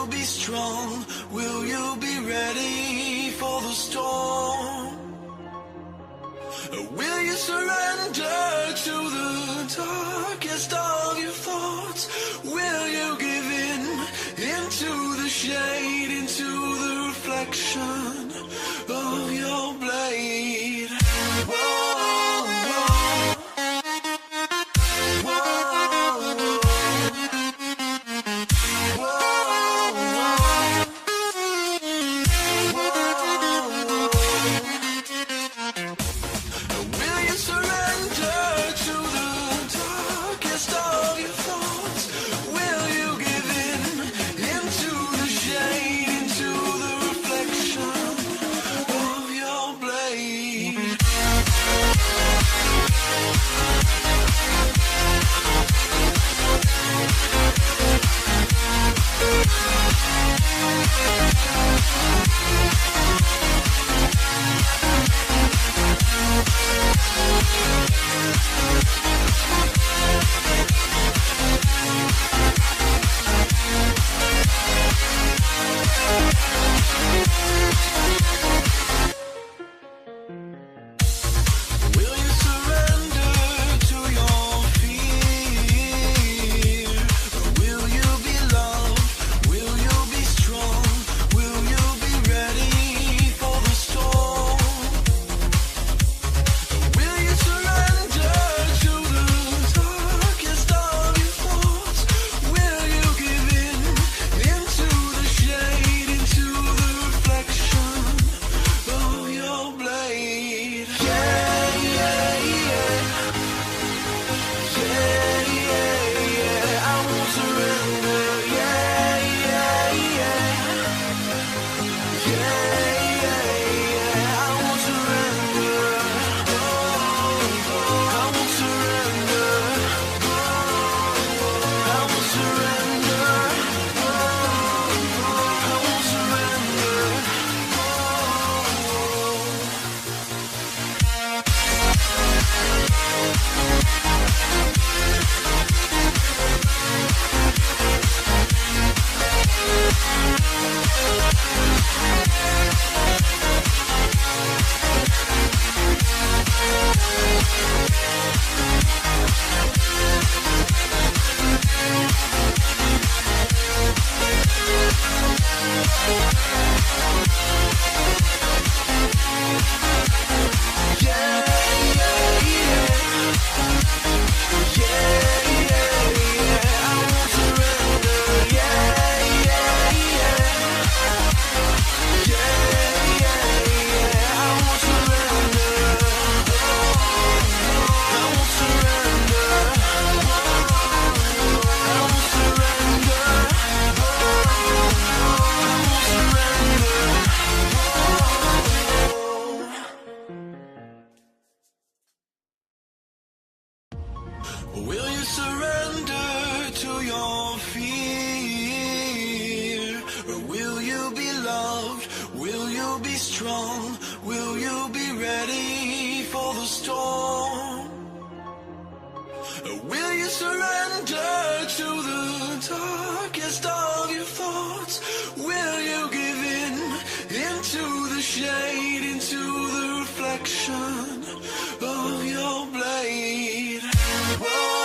you be strong? Will you be ready for the storm? Will you surrender to the darkest of your thoughts? Will you give in into the shade, into the reflection of your blade? Whoa. Will you surrender to your fear? Or will you be loved? Will you be strong? Will you be ready for the storm? Or will you surrender to the darkest of your thoughts? Will you give in into the shade, into the reflection of your blade? Whoa.